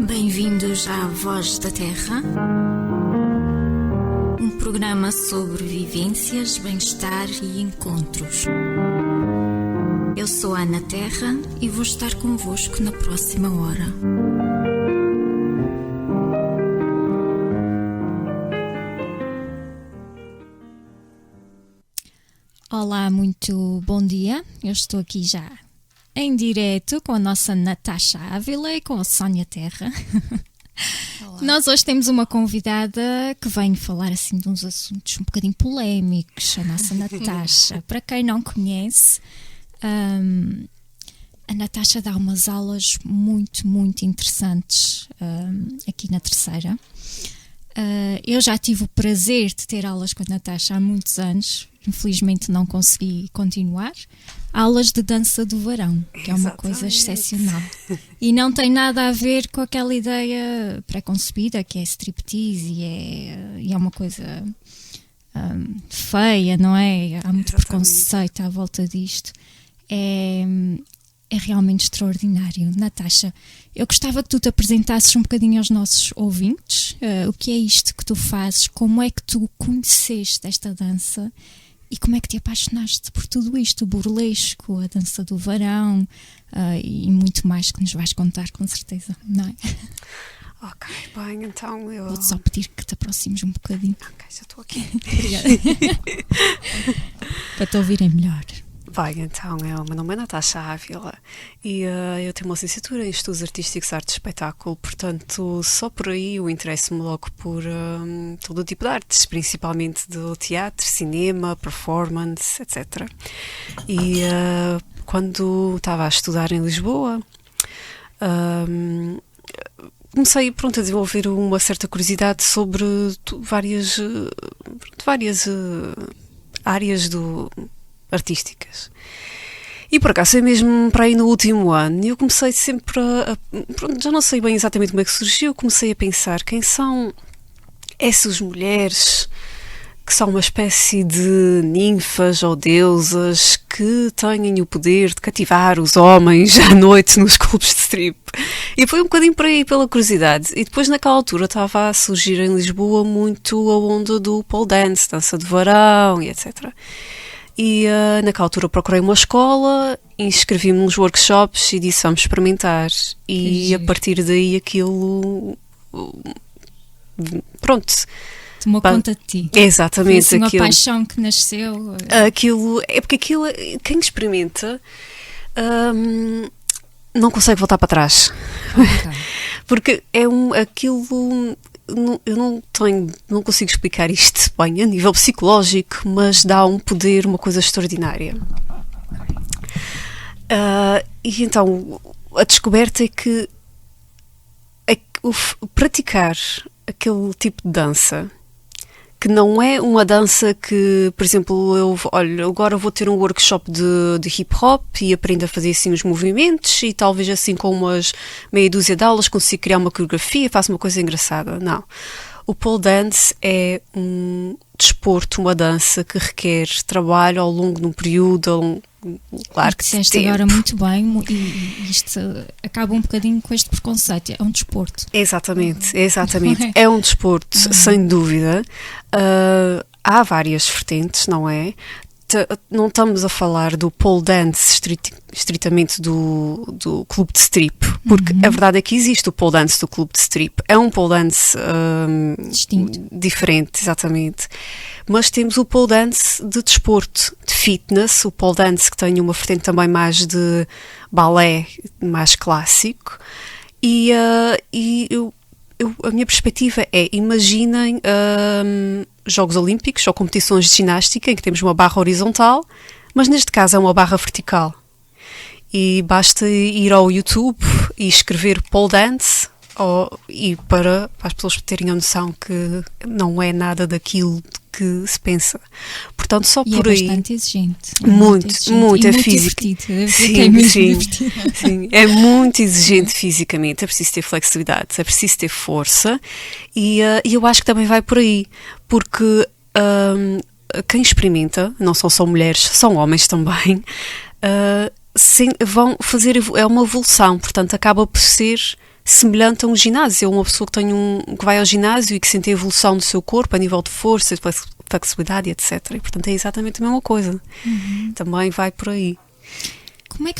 Bem-vindos à Voz da Terra, um programa sobre vivências, bem-estar e encontros. Eu sou a Ana Terra e vou estar convosco na próxima hora. Olá, muito bom dia. Eu estou aqui já em direto com a nossa Natasha Ávila e com a Sónia Terra. Olá. Nós hoje temos uma convidada que vem falar assim de uns assuntos um bocadinho polémicos, a nossa Natasha. Para quem não conhece, a Natasha dá umas aulas muito interessantes aqui na Terceira. Eu já tive o prazer de ter aulas com a Natasha há muitos anos. Infelizmente não consegui continuar. Aulas de dança do varão, que é uma coisa excepcional. E não tem nada a ver com aquela ideia pré-concebida que é striptease e é uma coisa feia, não é? Há muito preconceito à volta disto. É realmente extraordinário. Natasha, eu gostava que tu te apresentasses um bocadinho aos nossos ouvintes. O que é isto que tu fazes? Como é que tu conheceste esta dança? E como é que te apaixonaste por tudo isto? O burlesco, a dança do varão e muito mais que nos vais contar, com certeza, não é? Ok, bem, então eu... Vou-te só pedir que te aproximes um bocadinho. Ok, já estou aqui. Obrigada. Para te ouvirem melhor. Bem, então, meu nome é Natasha Ávila e eu tenho uma licenciatura em Estudos Artísticos, Arte e Espetáculo, portanto, só por aí eu interesso-me logo por todo o tipo de artes, principalmente do teatro, cinema, performance, etc. E quando estava a estudar em Lisboa, comecei a desenvolver uma certa curiosidade sobre várias áreas artísticas. E por acaso, mesmo para aí no último ano, eu comecei sempre já não sei bem exatamente como é que surgiu, comecei a pensar quem são essas mulheres que são uma espécie de ninfas ou deusas que têm o poder de cativar os homens à noite nos clubes de strip. E foi um bocadinho por aí, pela curiosidade. E depois, naquela altura, estava a surgir em Lisboa muito a onda do pole dance, dança de varão e etc. E naquela altura procurei uma escola, inscrevi-me nos workshops e disse vamos experimentar. E a partir daí aquilo... Pronto. Tomou conta de ti. Exatamente. Foi assim uma paixão que nasceu. Aquilo, porque aquilo, quem experimenta não consegue voltar para trás. Okay. Porque aquilo... Eu não consigo explicar isto bem a nível psicológico, mas dá um poder, uma coisa extraordinária. E então a descoberta é que praticar aquele tipo de dança, que não é uma dança que, por exemplo, agora vou ter um workshop de hip hop e aprendo a fazer assim os movimentos e talvez assim com umas meia dúzia de aulas consigo criar uma coreografia, faço uma coisa engraçada. Não. O pole dance é um desporto, uma dança que requer trabalho ao longo de um período, claro que disseste agora muito bem, e isto acaba um bocadinho com este preconceito, é um desporto. Exatamente. É um desporto, sem dúvida. Há várias vertentes, não é? Não estamos a falar do pole dance estritamente do clube de strip, porque a verdade é que existe o pole dance do clube de strip, é um pole dance diferente, exatamente, mas temos o pole dance de desporto, de fitness, o pole dance que tem uma vertente também mais de balé, mais clássico, e a minha perspectiva é, imaginem Jogos Olímpicos ou competições de ginástica em que temos uma barra horizontal, mas neste caso é uma barra vertical. E basta ir ao YouTube e escrever pole dance para as pessoas terem a noção que não é nada daquilo que se pensa. Portanto, só por aí... é bastante exigente. Muito é físico. Sim, é muito exigente fisicamente. É preciso ter flexibilidade, é preciso ter força e eu acho que também vai por aí, porque quem experimenta, não são só mulheres, são homens também, vão fazer, é uma evolução, portanto acaba por ser semelhante a um ginásio. Uma pessoa que vai ao ginásio e que sente a evolução do seu corpo a nível de força, de flexibilidade, etc. E, portanto, é exatamente a mesma coisa. Também vai por aí. Como é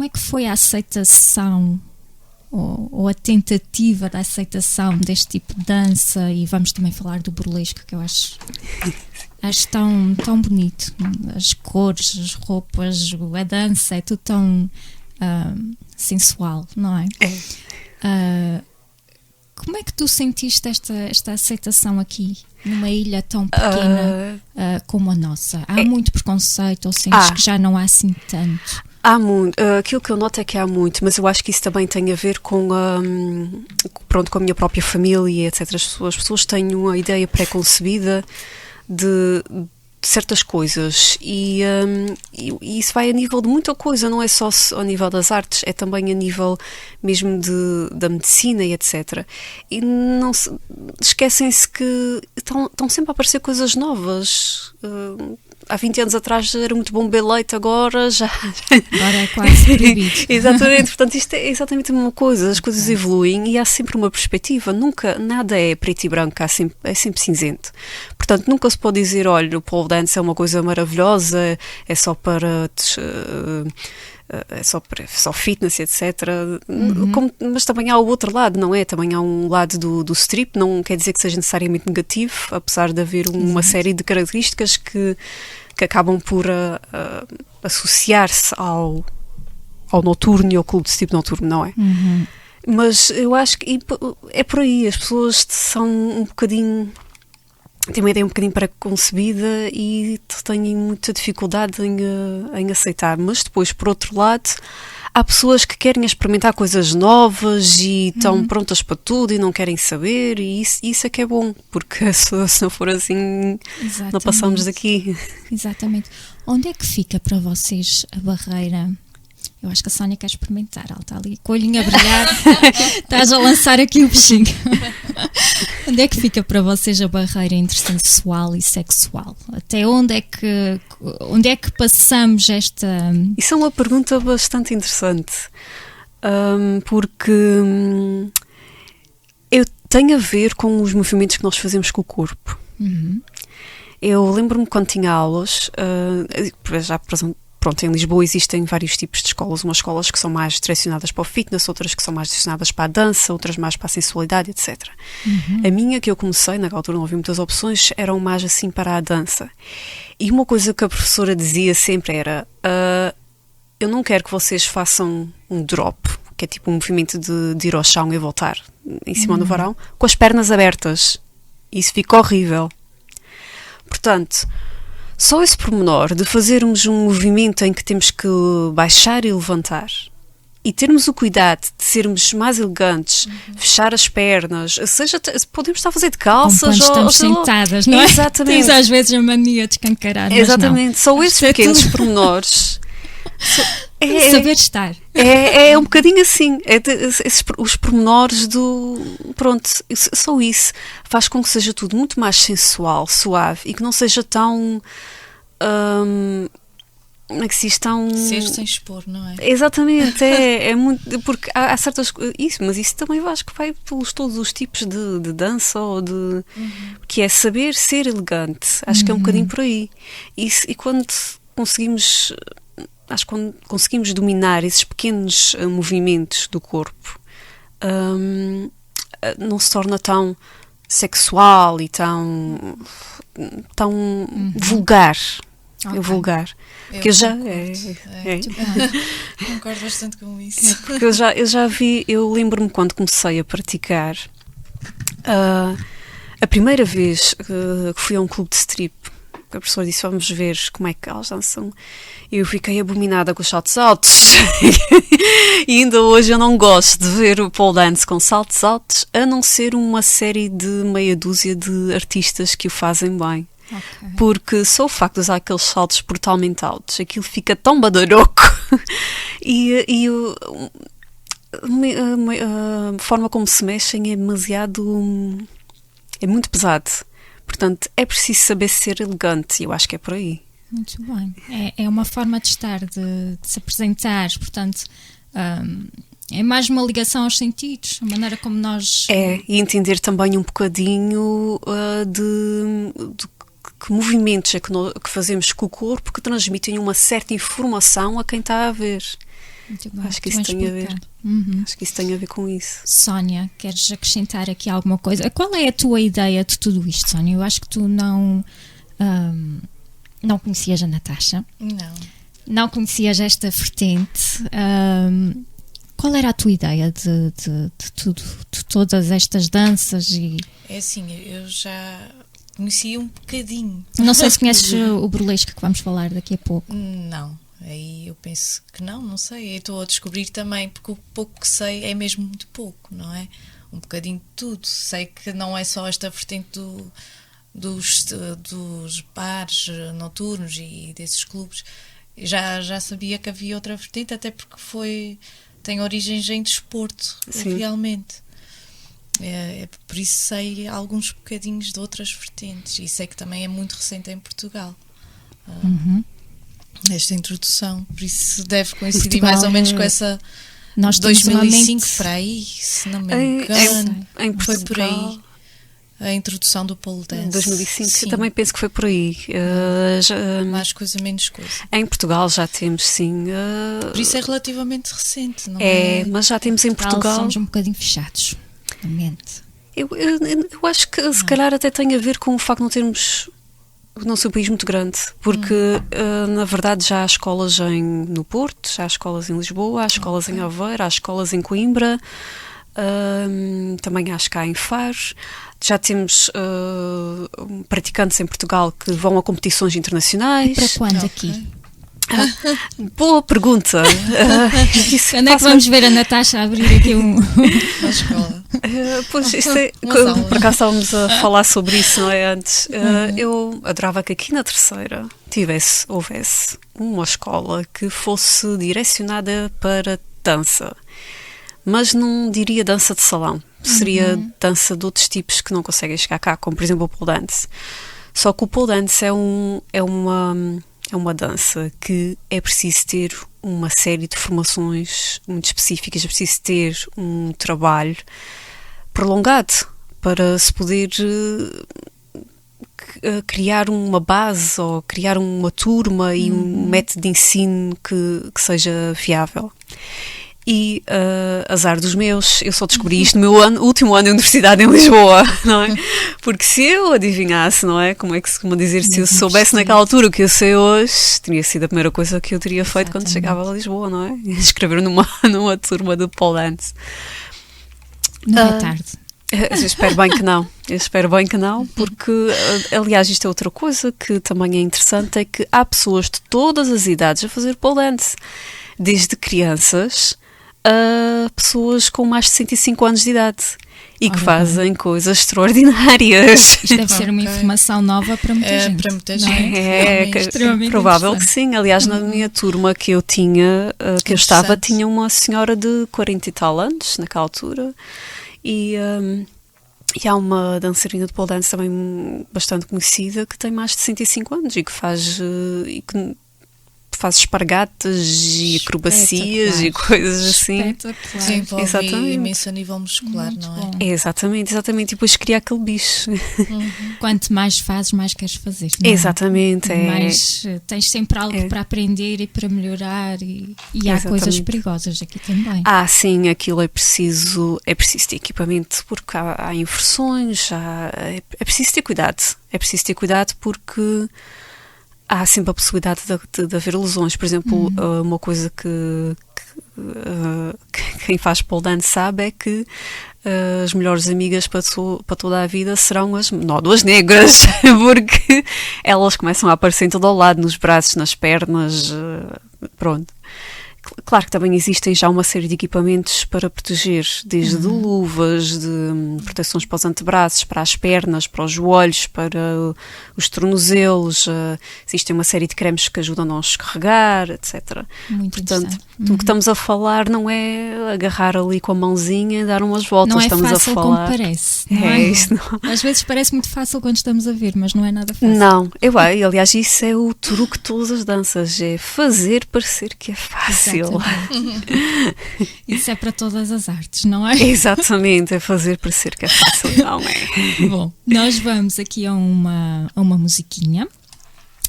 que foi a aceitação ou a tentativa da aceitação deste tipo de dança? E vamos também falar do burlesco, que eu acho tão bonito. As cores, as roupas, a dança, é tudo tão sensual, não é? Como é que tu sentiste esta aceitação aqui, numa ilha tão pequena como a nossa? Há muito preconceito, ou sentes que já não há assim tanto? Há muito. Aquilo que eu noto é que há muito, mas eu acho que isso também tem a ver com a minha própria família, etc. As pessoas têm uma ideia pré-concebida de certas coisas e isso vai a nível de muita coisa, não é só ao nível das artes, é também a nível mesmo da medicina e etc. E não esquecem-se que estão sempre a aparecer coisas novas. Há 20 anos atrás era muito bom beber leite, agora é quase proibido. Exatamente, portanto isto é exatamente a mesma coisa, as coisas evoluem e há sempre uma perspectiva, nada é preto e branco, é sempre cinzento. Portanto, nunca se pode dizer, olha, o pole dance é uma coisa maravilhosa, é só para só fitness, etc. Mas também há o outro lado, não é? Também há um lado do strip, não quer dizer que seja necessariamente negativo, apesar de haver uma série de características que acabam por associar-se ao noturno e ao clube de strip noturno, não é? Mas eu acho que é por aí, as pessoas são um bocadinho... têm uma ideia um bocadinho pré-concebida e têm muita dificuldade em aceitar. Mas depois, por outro lado, há pessoas que querem experimentar coisas novas e estão prontas para tudo e não querem saber, e isso é que é bom, porque se não for assim, não passamos daqui. Exatamente. Onde é que fica para vocês a barreira? Eu acho que a Sónia quer experimentar, ela está ali com o olhinho a brilhar, estás a lançar aqui o bichinho. Onde é que fica para vocês a barreira entre sensual e sexual? Até onde é que passamos esta... Isso é uma pergunta bastante interessante, porque tem a ver com os movimentos que nós fazemos com o corpo. Eu lembro-me quando tinha aulas, em Lisboa existem vários tipos de escolas, umas escolas que são mais direcionadas para o fitness, outras que são mais direcionadas para a dança, outras mais para a sensualidade, etc. A minha, que eu comecei, naquela altura não havia muitas opções, eram mais assim para a dança. E uma coisa que a professora dizia sempre era, eu não quero que vocês façam um drop, que é tipo um movimento de ir ao chão e voltar em cima do varão, com as pernas abertas. Isso fica horrível. Portanto, só esse pormenor de fazermos um movimento em que temos que baixar e levantar e termos o cuidado de sermos mais elegantes, fechar as pernas, podemos estar a fazer de calças ou estamos sentadas, não é? Exatamente. Tens às vezes a mania de escancarar, mas exatamente, só esses pequenos pormenores. Saber estar. É um bocadinho assim, os pormenores só isso faz com que seja tudo muito mais sensual, suave e que não seja tão como é que se diz, tão... ser sem expor, não é? Exatamente, é muito, porque há certas coisas, mas isso também eu acho que vai pelos todos os tipos de dança ou de, que é saber ser elegante, acho que é um bocadinho por aí, e quando conseguimos... Acho que quando conseguimos dominar esses pequenos movimentos do corpo, não se torna tão sexual e tão vulgar. Okay. Vulgar. Porque eu já concordo bastante com isso. Porque eu já vi, eu lembro-me quando comecei a praticar, a primeira vez que fui a um clube de strip, a professora disse, vamos ver como é que elas dançam. Eu fiquei abominada com os saltos altos. E ainda hoje eu não gosto de ver o pole dance com saltos altos, a não ser uma série de meia dúzia de artistas que o fazem bem. Okay. Porque só o facto de usar aqueles saltos brutalmente altos, aquilo fica tão badaroco. E a forma como se mexem é demasiado... é muito pesado. Portanto, é preciso saber ser elegante, e eu acho que é por aí. Muito bem. É uma forma de estar, de se apresentar, portanto, É mais uma ligação aos sentidos, a maneira como nós... E entender também um bocadinho de que movimentos é que fazemos com o corpo que transmitem uma certa informação a quem está a ver. Muito bem, Acho que isso tem a ver. Acho que isso tem a ver com isso. Sónia, queres acrescentar aqui alguma coisa? Qual é a tua ideia de tudo isto, Sónia? Eu acho que tu não conhecias a Natasha. Não conhecias esta vertente. Qual era a tua ideia de tudo, de todas estas danças? É assim, eu já conhecia um bocadinho. Não sei se conheces o burlesque que vamos falar daqui a pouco. Não, aí eu penso que não sei. Eu estou a descobrir também, porque o pouco que sei é mesmo muito pouco, não é? Um bocadinho de tudo. Sei que não é só esta vertente dos bares noturnos e desses clubes. Já sabia que havia outra vertente, até porque tem origens em desporto, realmente. Por isso sei alguns bocadinhos de outras vertentes, e sei que também é muito recente em Portugal. Esta introdução, por isso deve coincidir Portugal, mais ou menos com essa nós 2005 para aí, se não me engano. Em foi por aí a introdução do pole dance. 2005, sim. Eu também penso que foi por aí. Mais coisa, menos coisa. Em Portugal já temos, sim. Por isso é relativamente recente, não é? Mas já temos em Portugal. Somos um bocadinho fechados, na mente. Eu acho que se calhar até tem a ver com o facto de não termos o nosso país muito grande, porque na verdade já há escolas no Porto, já há escolas em Lisboa, há escolas em Aveiro, há escolas em Coimbra, também acho que há em Faro. Já temos praticantes em Portugal que vão a competições internacionais. E para quando aqui? Boa pergunta. Quando é que vamos ver a Natasha abrir aqui uma escola? Pois, por acaso estávamos a falar sobre isso, não é? Antes. Eu adorava que aqui na Terceira houvesse uma escola que fosse direcionada para dança, mas não diria dança de salão. Seria dança de outros tipos que não conseguem chegar cá, como por exemplo o pole dance. Só que o pole dance é uma dança que é preciso ter uma série de formações muito específicas, é preciso ter um trabalho prolongado para se poder criar uma base ou criar uma turma e um método de ensino que seja viável. E azar dos meus, eu só descobri isto no meu último ano de universidade em Lisboa, não é? Porque se eu adivinhasse, não é? Como é que se costuma dizer, se eu soubesse naquela altura o que eu sei hoje, teria sido a primeira coisa que eu teria feito quando chegava a Lisboa, não é? Escrever numa turma de pole dance. Não é tarde. Eu espero bem que não, porque aliás isto é outra coisa que também é interessante, é que há pessoas de todas as idades a fazer pole dance, desde crianças a pessoas com mais de 65 anos de idade e que fazem coisas extraordinárias. Isto deve ser uma informação nova para muita gente. Para muita gente. É provável que sim. Aliás, na minha turma que eu tinha, que eu estava, tinha uma senhora de 40 e tal anos naquela altura e há uma dançarina de pole dance também bastante conhecida que tem mais de 65 anos e que faz espargatas e acrobacias e coisas assim. Desenvolve imenso a nível muscular, muito não é? Exatamente. E depois cria aquele bicho. Quanto mais fazes, mais queres fazer. Não é? Exatamente. Mas tens sempre algo para aprender e para melhorar e há coisas perigosas aqui também. Sim, aquilo é preciso ter equipamento porque há inversões, é preciso ter cuidado. É preciso ter cuidado porque há sempre a possibilidade de haver lesões. Por exemplo, uma coisa que quem faz pole dance sabe é que as melhores amigas para toda a vida serão as nódoas negras, porque elas começam a aparecer em todo o lado, nos braços, nas pernas, pronto. Claro que também existem já uma série de equipamentos para proteger, desde luvas, de proteções para os antebraços, para as pernas, para os joelhos, para os tornozelos. Existem uma série de cremes que ajudam a não escorregar, etc. Muito Portanto, o que estamos a falar não é agarrar ali com a mãozinha e dar umas voltas. Não é estamos fácil a falar. como parece. Não é? Isto não. Às vezes parece muito fácil quando estamos a ver, mas não é nada fácil. Não, aliás, isso é o truque de todas as danças, é fazer parecer que é fácil. fácil. Isso é para todas as artes, não é? Exatamente, é fazer parecer que é fácil, não é? Bom, nós vamos aqui a uma musiquinha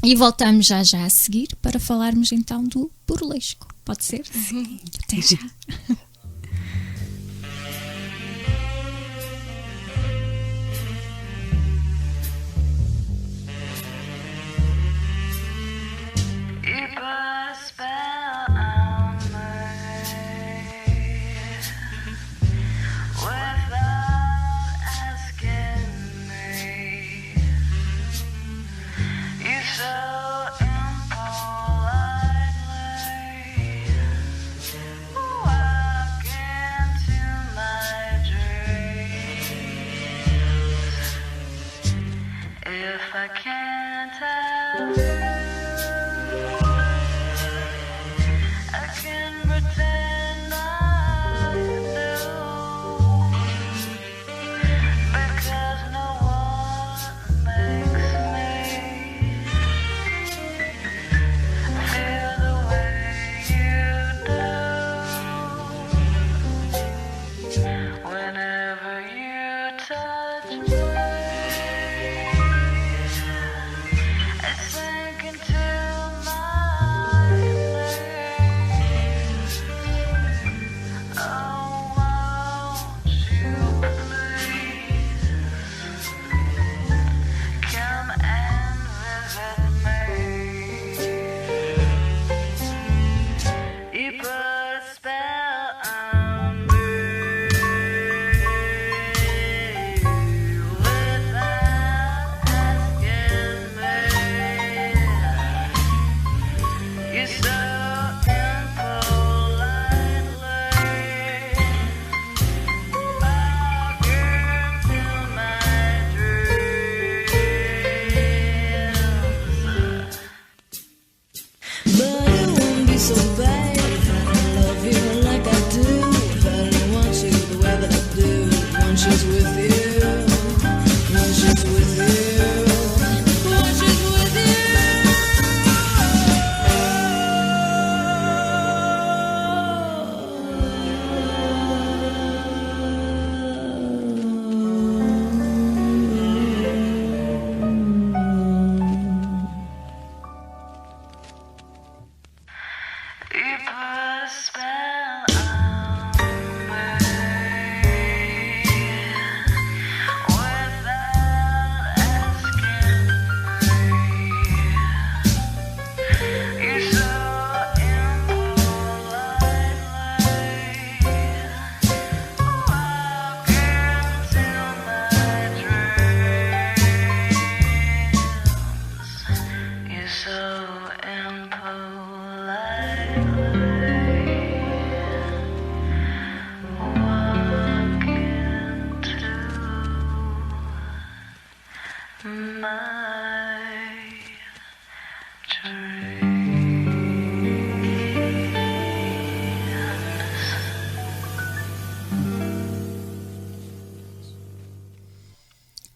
e voltamos já a seguir para falarmos então do burlesco. Pode ser? Sim. Até já.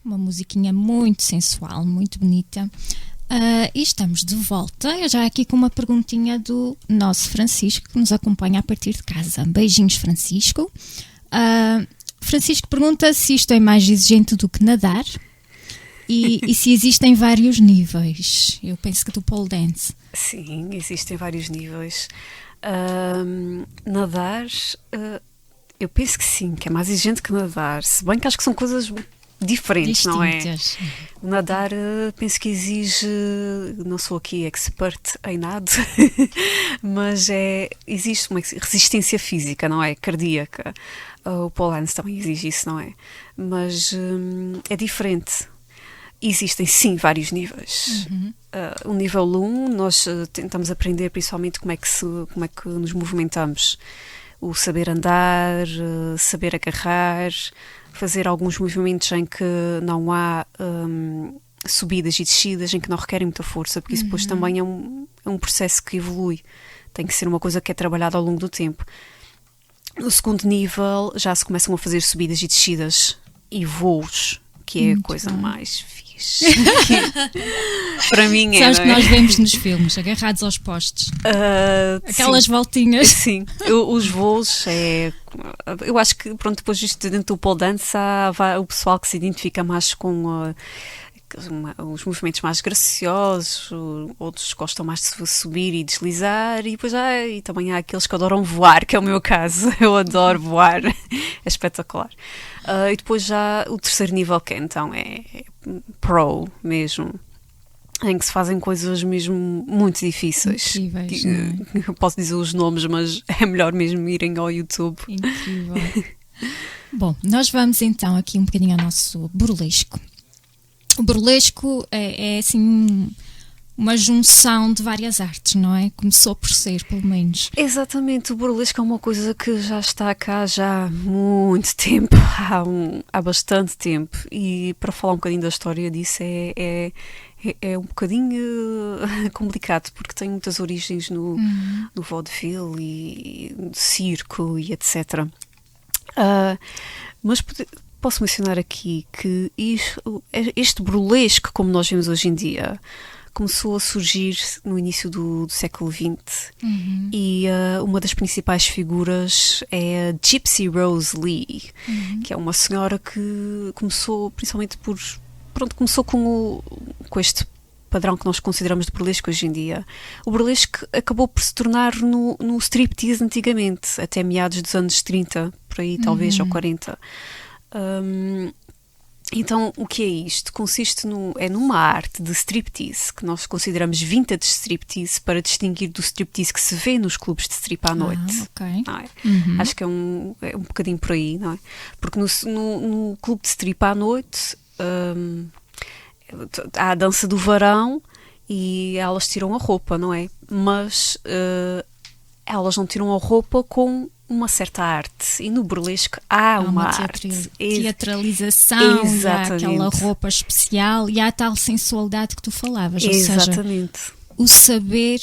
Uma musiquinha muito sensual, muito bonita. E estamos de volta. Eu já aqui com uma perguntinha do nosso Francisco, que nos acompanha a partir de casa. Beijinhos, Francisco. Francisco pergunta se isto é mais exigente do que nadar e se existem vários níveis. Eu penso que do pole dance. Sim, existem vários níveis. Nadar, eu penso que sim, que é mais exigente que nadar. Se bem que acho que são coisas diferentes, não é? O nadar, penso que exige, não sou aqui expert em nado, mas existe uma resistência física, não é? Cardíaca. O pole dance também exige isso, não é? Mas é diferente. Existem sim vários níveis. O nível 1, nós tentamos aprender principalmente como é que nos movimentamos. O saber andar, saber agarrar, fazer alguns movimentos em que não há subidas e descidas, em que não requerem muita força, porque isso depois também é um processo que evolui. Tem que ser uma coisa que é trabalhada ao longo do tempo. No segundo nível já se começam a fazer subidas e descidas e voos que é a coisa mais fixe. Para mim é. Sabes que nós vemos nos filmes, agarrados aos postes. Aquelas voltinhas. Sim, os voos eu acho que, pronto, depois disto dentro do pole dance há o pessoal que se identifica mais com os movimentos mais graciosos, outros gostam mais de subir e deslizar, e depois e também há aqueles que adoram voar, que é o meu caso. Eu adoro voar, é espetacular. E depois já o terceiro nível, que então é pro mesmo, em que se fazem coisas mesmo muito difíceis. Incríveis, Eu posso dizer os nomes, mas é melhor mesmo irem ao YouTube. Incrível. Bom, nós vamos então aqui um bocadinho ao nosso burlesco. O burlesco é assim uma junção de várias artes, não é? Começou por ser, pelo menos. Exatamente, o burlesco é uma coisa que já está cá já há muito tempo, há bastante tempo, e para falar um bocadinho da história disso é um bocadinho complicado, porque tem muitas origens no vaudeville e no circo e etc. Mas posso mencionar aqui que este burlesco, como nós vemos hoje em dia, começou a surgir no início do século XX, e uma das principais figuras é a Gypsy Rose Lee, que é uma senhora que começou principalmente começou com este padrão que nós consideramos de burlesco hoje em dia. O burlesco acabou por se tornar no striptease antigamente, até meados dos anos 30, por aí talvez, ou 40. Então, o que é isto? Consiste numa arte de striptease, que nós consideramos vintage striptease, para distinguir do striptease que se vê nos clubes de strip à noite. Okay. Não é? Acho que é um bocadinho por aí, não é? Porque no clube de strip à noite há a dança do varão e elas tiram a roupa, não é? Mas elas não tiram a roupa com uma certa arte, e no burlesco há uma arte. Teatralização, e há aquela roupa especial e há a tal sensualidade que tu falavas. Exatamente. Ou seja, o saber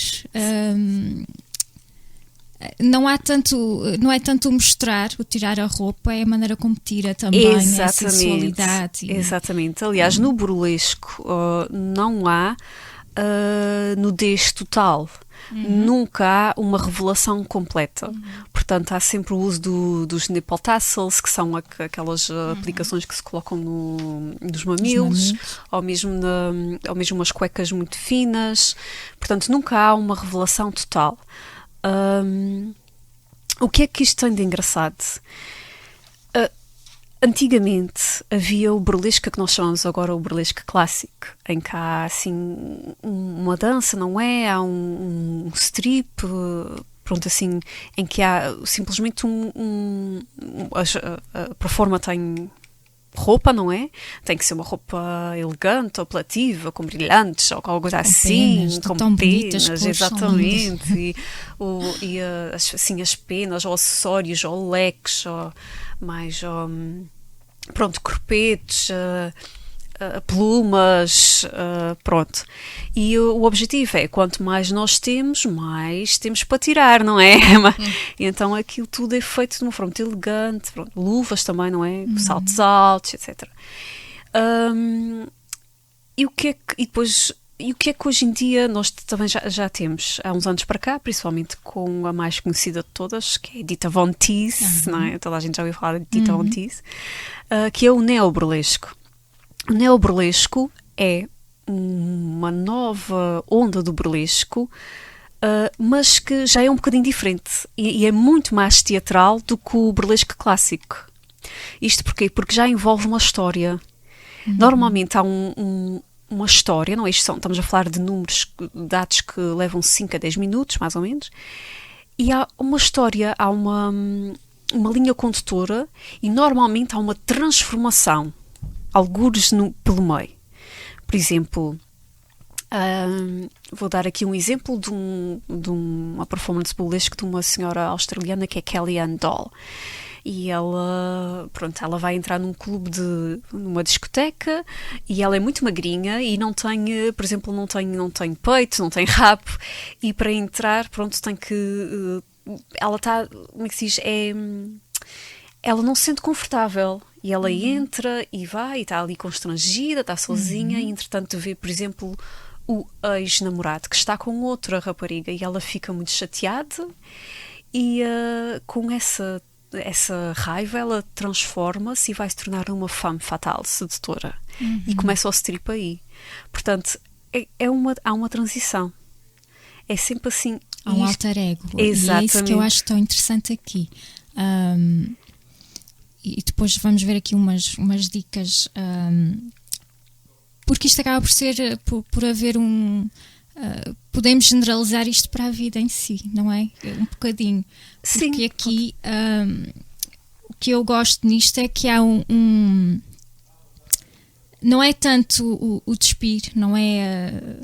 não é tanto mostrar, o tirar a roupa, é a maneira como tira também a sensualidade. Exatamente. Aliás, no burlesco não há nudez total. Nunca há uma revelação completa. Portanto, há sempre o uso dos nipple tassels, que são aquelas aplicações que se colocam nos mamilos, ou mesmo umas cuecas muito finas. Portanto, nunca há uma revelação total. O que é que isto tem de engraçado? Antigamente havia o burlesco que nós chamamos agora o burlesco clássico, em que há assim uma dança, não é? Há um strip, pronto, assim, em que há simplesmente a performer tem roupa, não é? Tem que ser uma roupa elegante, apelativa, com brilhantes, ou alguma coisa assim, com penas, exatamente, e assim, as penas, ou acessórios, ou leques, ou mais, pronto, corpetes, plumas, pronto. E o objetivo é, quanto mais nós temos, mais temos para tirar, não é? E então aquilo tudo é feito de uma forma muito elegante, pronto, luvas também, não é? Saltos altos, etc. E o que é que hoje em dia nós também já temos, há uns anos para cá, principalmente com a mais conhecida de todas, que é a Dita Von Teese, não é? Toda a gente já ouviu falar de Dita Von Teese, que é o neoburlesco. O neoburlesco é uma nova onda do burlesco, mas que já é um bocadinho diferente e é muito mais teatral do que o burlesco clássico. Isto porquê? Porque já envolve uma história. Normalmente há uma história, não é? Estamos a falar de números, dados que levam 5 a 10 minutos, mais ou menos, e há uma história, há uma linha condutora, e normalmente há uma transformação, algures pelo meio. Por exemplo, vou dar aqui um exemplo de uma performance burlesque de uma senhora australiana que é Kellyanne Doll. E ela vai entrar num clube numa discoteca, e ela é muito magrinha e não tem, por exemplo, não tem peito, não tem rabo, e para entrar, pronto, tem que ela está, como é que se diz, ela não se sente confortável, E ela entra e vai, e está ali constrangida, está sozinha, e entretanto vê, por exemplo, o ex-namorado que está com outra rapariga, e ela fica muito chateada, e com essa raiva ela transforma-se e vai se tornar uma femme fatale, sedutora. E começa o strip aí. Portanto, há uma transição. É sempre assim. Há um alter ego. Exatamente. E é isso que eu acho tão interessante aqui. E depois vamos ver aqui umas dicas, porque isto acaba por ser, por haver podemos generalizar isto para a vida em si, não é? Um bocadinho. Sim. Porque aqui o que eu gosto nisto é que há não é tanto o despir, não é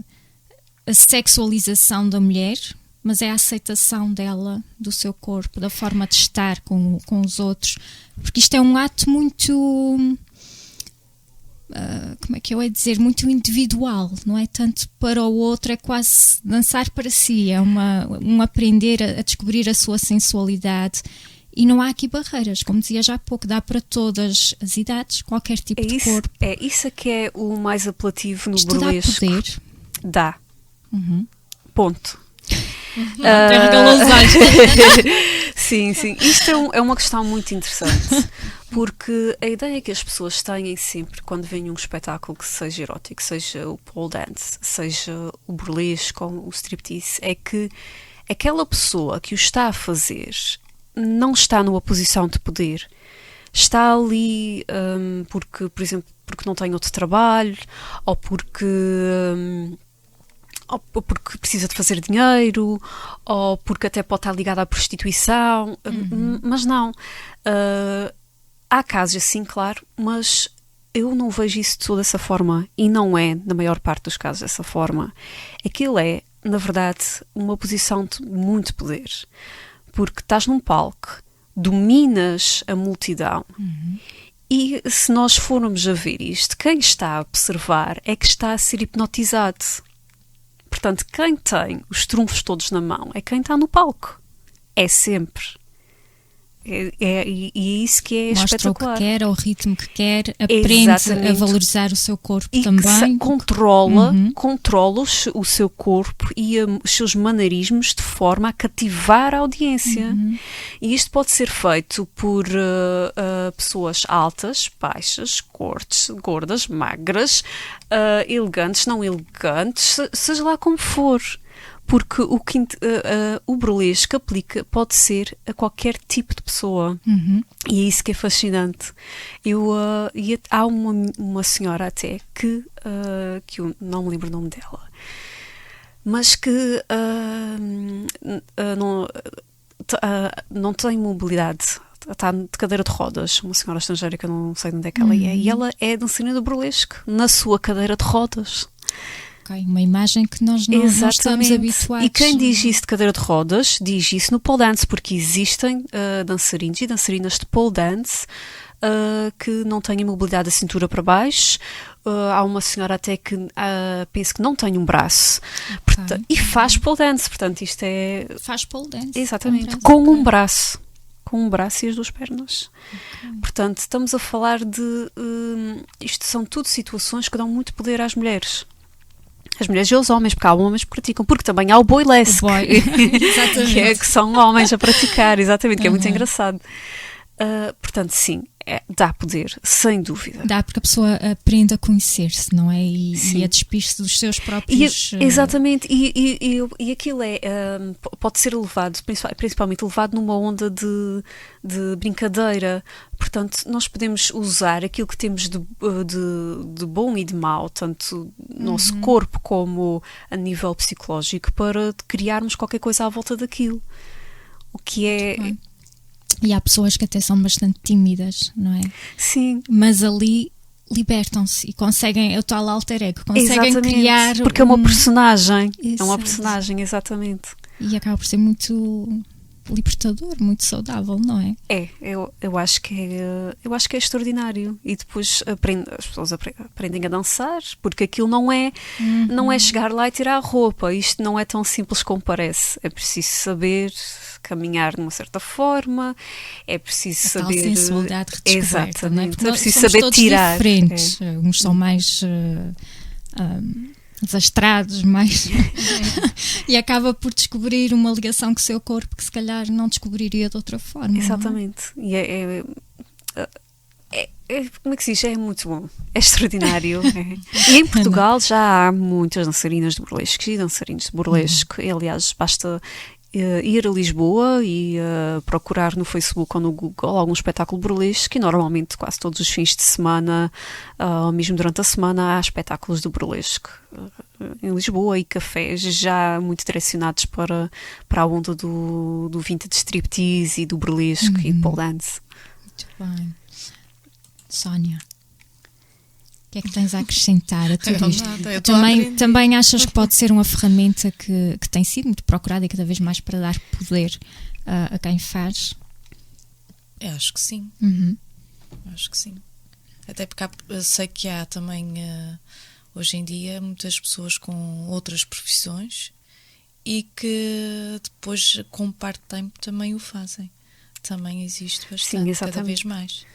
a sexualização da mulher, mas é a aceitação dela, do seu corpo, da forma de estar com os outros, porque isto é um ato muito, como é que eu ia dizer, muito individual, não é tanto para o outro, é quase dançar para si, é um aprender a descobrir a sua sensualidade, e não há aqui barreiras, como dizia já há pouco, dá para todas as idades, qualquer tipo de corpo. É isso que é o mais apelativo no isto burlesco. dá poder. Dá. Ponto. Sim. Isto é uma questão muito interessante, porque a ideia que as pessoas têm sempre quando vem um espetáculo que seja erótico, seja o pole dance, seja o burlesco ou o striptease, é que aquela pessoa que o está a fazer não está numa posição de poder. Está ali porque, por exemplo, porque não tem outro trabalho, ou porque precisa de fazer dinheiro, ou porque até pode estar ligada à prostituição, mas não. Há casos assim, claro, mas eu não vejo isso tudo dessa forma, e não é, na maior parte dos casos, dessa forma. Aquilo é, na verdade, uma posição de muito poder, porque estás num palco, dominas a multidão, e se nós formos a ver isto, quem está a observar é que está a ser hipnotizado. Portanto, quem tem os trunfos todos na mão é quem está no palco. É sempre. E é isso que é mostra espetacular. O que quer, ao ritmo que quer, aprende a valorizar o seu corpo e também. Controla o seu corpo e os seus maneirismos de forma a cativar a audiência. E isto pode ser feito por pessoas altas, baixas, gordas, magras, elegantes, não elegantes, seja lá como for. Porque o burlesco pode ser a qualquer tipo de pessoa. E é isso que é fascinante. Há uma senhora até que eu não me lembro o nome dela, mas que não tem mobilidade, está de cadeira de rodas, uma senhora estrangeira que eu não sei de onde é que ela é, e ela é dançarina do burlesco na sua cadeira de rodas. Uma imagem que nós não estamos habituados. E quem diz isso de cadeira de rodas, diz isso no pole dance, porque existem dançarinos e dançarinas de pole dance que não têm mobilidade da cintura para baixo. Há uma senhora até que penso que não tem um braço. Portanto, e faz pole dance, portanto isto é... Faz pole dance. Exatamente, com um braço. Com um braço e as duas pernas. Portanto, estamos a falar de... isto são tudo situações que dão muito poder às mulheres. As mulheres e os homens, porque há homens que praticam, porque também há o boylesque, que são homens a praticar, exatamente, que é muito engraçado. Portanto, sim, dá poder, sem dúvida. Dá, porque a pessoa aprende a conhecer-se, não é? E a despir-se dos seus próprios... Exatamente, e aquilo pode ser levado, principalmente levado numa onda de brincadeira. Portanto, nós podemos usar aquilo que temos de bom e de mau, tanto no nosso corpo como a nível psicológico, para criarmos qualquer coisa à volta daquilo. O que é... E há pessoas que até são bastante tímidas, não é? Sim. Mas ali libertam-se e conseguem, é o tal alter ego, conseguem criar... Porque é uma personagem. Isso, é uma personagem, exatamente. E acaba por ser muito libertador, muito saudável, não é? Eu acho que é extraordinário. E depois as pessoas aprendem a dançar, porque aquilo não é chegar lá e tirar a roupa. Isto não é tão simples como parece. É preciso saber caminhar de uma certa forma, é preciso saber... A tal sensibilidade redescoberta, não é? Porque é preciso saber todos tirar. Diferentes. Uns são mais... desastrados, mais e acaba por descobrir uma ligação com o seu corpo que se calhar não descobriria de outra forma. Exatamente. E como é que se diz? É muito bom, é extraordinário. E em Portugal já há muitas dançarinas de burlesque e dançarinos de burlesque. Aliás, basta ir a Lisboa e procurar no Facebook ou no Google algum espetáculo burlesque, e normalmente quase todos os fins de semana, ou mesmo durante a semana, há espetáculos de burlesque em Lisboa, e cafés já muito direcionados para a onda do vintage striptease e do burlesque e do pole dance. Muito bem. Sónia, o que é que tens a acrescentar a tudo isto? Também achas que pode ser uma ferramenta que tem sido muito procurada e cada vez mais para dar poder a quem faz? Eu acho que sim. Acho que sim. Até porque eu sei que há também, hoje em dia, muitas pessoas com outras profissões e que depois, com part-time, também o fazem. Também existe bastante, cada vez mais.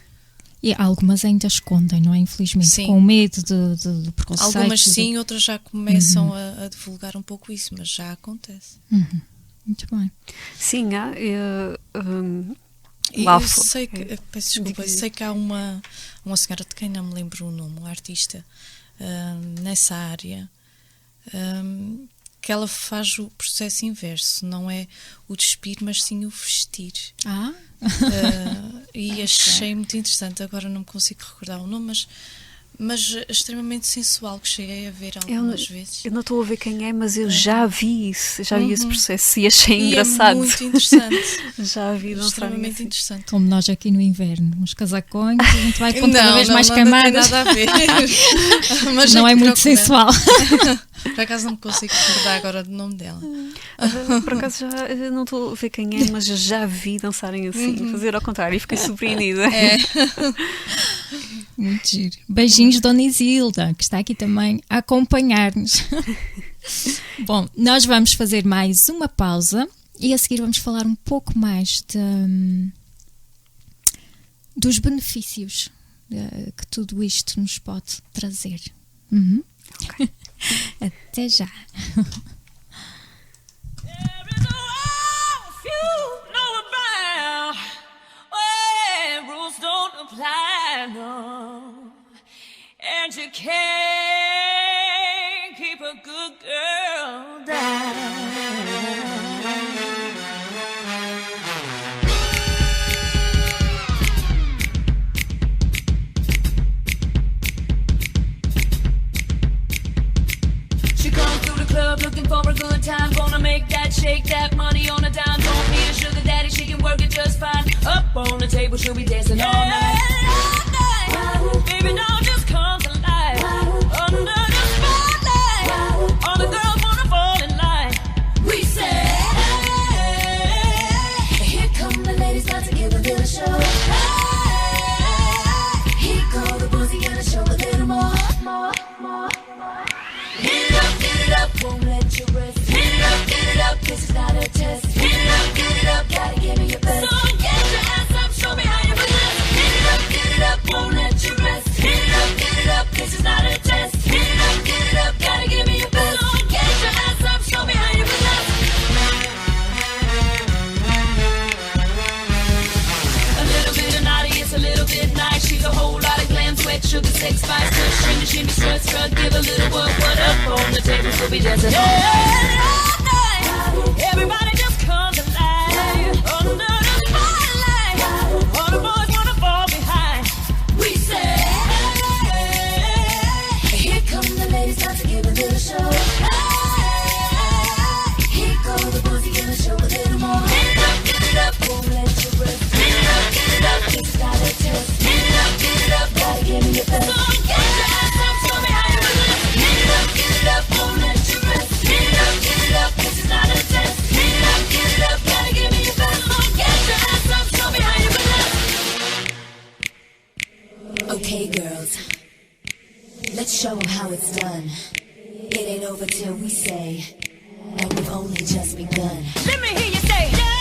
E algumas ainda escondem, não é? Infelizmente, sim, com medo de preconceitos. Algumas sim, outras já começam a divulgar um pouco isso, mas já acontece. Muito bem. Sim, há... eu sei que, peço desculpa, sei que há uma senhora de quem não me lembro o nome, uma artista nessa área, que ela faz o processo inverso, não é o despir, mas sim o vestir. E achei muito interessante. Agora não me consigo recordar o nome, mas extremamente sensual, que cheguei a ver algumas vezes. Eu não estou a ver quem é, mas eu já vi isso, já vi esse processo e achei engraçado. É muito interessante. Já vi extremamente interessante. Como nós aqui no inverno, uns casacões, a gente vai com cada vez mais camadas. Não tem nada a ver. Mas não é muito sensual. Por acaso não me consigo recordar agora do nome dela. Por acaso já não estou a ver quem é, mas eu já vi dançarem assim, fazer ao contrário, e fiquei surpreendida. Muito giro. Beijinhos, Dona Isilda, que está aqui também a acompanhar-nos. Bom, nós vamos fazer mais uma pausa e a seguir vamos falar um pouco mais dos benefícios que tudo isto nos pode trazer. Okay. Até já. And you can't keep a good girl down. She comes through the club looking for a good time, gonna make that shake that money on a dime. Don't need a sugar daddy, she can work it just fine. Up on the table, she'll be dancing all night. Baby, now just come to life. Under the spotlight, all the girls wanna fall in line. We say, hey, here come the ladies, got to give a little show. Hey, here go the boys, gonna show a little more. Hit it up, won't let you rest. Hit it up, this is not a test. Hit it up, gotta give me your best. So get your ass up, show me how you possess. Hit it up, won't let you rest. Hit it up, this is not a test. Hit it up, gotta give me your best. So get your ass up, show me how you possess. A little bit of naughty, it's a little bit nice. She's a whole lot of glam, sweat, sugar, sex, spice. Push, shimmy, shimmy, strut, strut, give a little work. What up on the table, she'll be dancing all night. Everybody just come to life. Under the spotlight, all the boys wanna fall behind. We say, hey, here come the ladies, got to give a little show. Hey, here go the boys, gonna show a little more. Get it up, won't let you rest. Get it up, this is not a test. Get it up, gotta give me your best. So get your ass up, show me how you relax. Get it up, won't let you rest. Get it up, this is not a test. Hey girls, let's show 'em how it's done. It ain't over till we say, and we've only just begun. Let me hear you say, yeah!